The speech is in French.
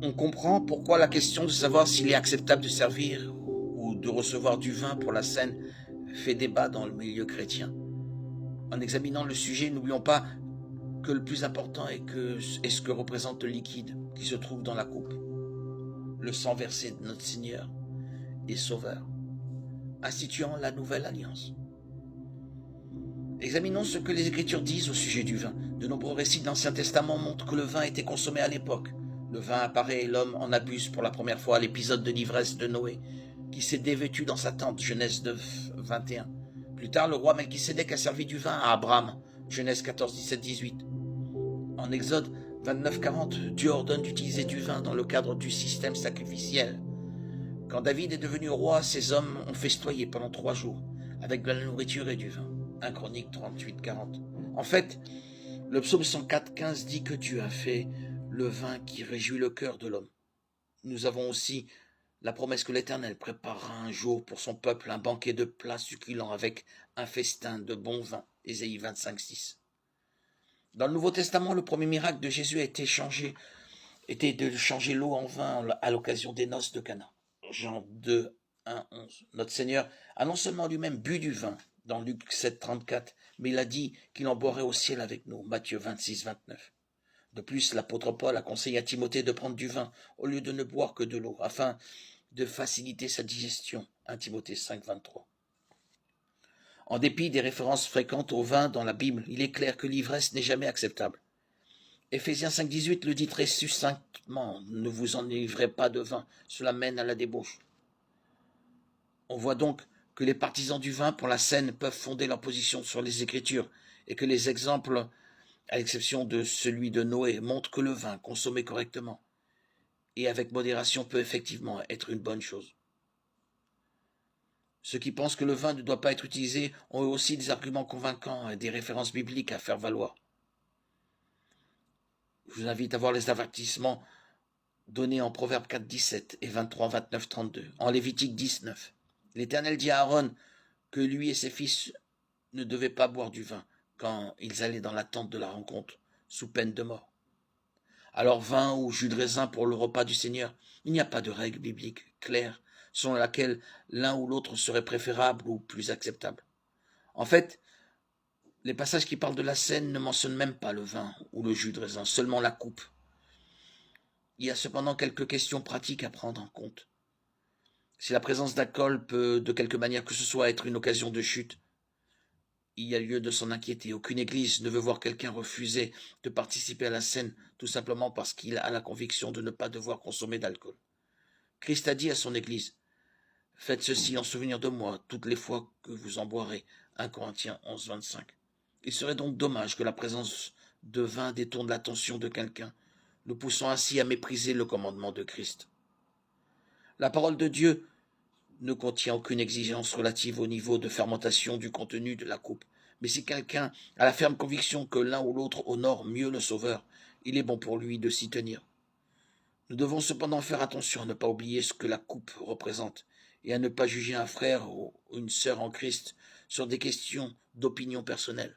On comprend pourquoi la question de savoir s'il est acceptable de servir ou de recevoir du vin pour la scène fait débat dans le milieu chrétien. En examinant le sujet, n'oublions pas que le plus important est ce que représente le liquide qui se trouve dans la coupe, le sang versé de notre Seigneur et Sauveur, instituant la nouvelle alliance. Examinons ce que les Écritures disent au sujet du vin. De nombreux récits de l'Ancien Testament montrent que le vin était consommé à l'époque. Le vin apparaît et l'homme en abuse pour la première fois à l'épisode de l'ivresse de Noé, qui s'est dévêtu dans sa tente, Genèse 9, 21. Plus tard, le roi Melchisédek a servi du vin à Abraham, Genèse 14, 17, 18. En Exode 29, 40, Dieu ordonne d'utiliser du vin dans le cadre du système sacrificiel. Quand David est devenu roi, ses hommes ont festoyé pendant 3 jours, avec de la nourriture et du vin. 1 Chronique 38, 40. En fait, le psaume 104, 15 dit que Dieu a fait le vin qui réjouit le cœur de l'homme. Nous avons aussi la promesse que l'Éternel préparera un jour pour son peuple un banquet de plats succulents avec un festin de bon vin. Ésaïe 25, 6. Dans le Nouveau Testament, le premier miracle de Jésus était de changer l'eau en vin à l'occasion des noces de Cana. Jean 2, 1, 11. Notre Seigneur a non seulement lui-même bu du vin, dans Luc 7, 34, mais il a dit qu'il en boirait au ciel avec nous, Matthieu 26, 29. De plus, l'apôtre Paul a conseillé à Timothée de prendre du vin au lieu de ne boire que de l'eau, afin de faciliter sa digestion, 1 Timothée 5, 23. En dépit des références fréquentes au vin dans la Bible, il est clair que l'ivresse n'est jamais acceptable. Éphésiens 5, 18 le dit très succinctement, ne vous enivrez pas de vin, cela mène à la débauche. On voit donc que les partisans du vin pour la scène peuvent fonder leur position sur les Écritures et que les exemples, à l'exception de celui de Noé, montrent que le vin consommé correctement et avec modération peut effectivement être une bonne chose. Ceux qui pensent que le vin ne doit pas être utilisé ont aussi des arguments convaincants et des références bibliques à faire valoir. Je vous invite à voir les avertissements donnés en Proverbes 4, 17 et 23, 29, 32, en Lévitique 19. L'Éternel dit à Aaron que lui et ses fils ne devaient pas boire du vin quand ils allaient dans la tente de la rencontre, sous peine de mort. Alors vin ou jus de raisin pour le repas du Seigneur, il n'y a pas de règle biblique claire selon laquelle l'un ou l'autre serait préférable ou plus acceptable. En fait, les passages qui parlent de la scène ne mentionnent même pas le vin ou le jus de raisin, seulement la coupe. Il y a cependant quelques questions pratiques à prendre en compte. Si la présence d'alcool peut, de quelque manière que ce soit, être une occasion de chute, il y a lieu de s'en inquiéter. Aucune église ne veut voir quelqu'un refuser de participer à la scène tout simplement parce qu'il a la conviction de ne pas devoir consommer d'alcool. Christ a dit à son église, « Faites ceci en souvenir de moi toutes les fois que vous en boirez. » 1 Corinthiens 11, 25. Il serait donc dommage que la présence de vin détourne l'attention de quelqu'un, nous poussant ainsi à mépriser le commandement de Christ. La parole de Dieu ne contient aucune exigence relative au niveau de fermentation du contenu de la coupe. Mais si quelqu'un a la ferme conviction que l'un ou l'autre honore mieux le Sauveur, il est bon pour lui de s'y tenir. Nous devons cependant faire attention à ne pas oublier ce que la coupe représente et à ne pas juger un frère ou une sœur en Christ sur des questions d'opinion personnelle.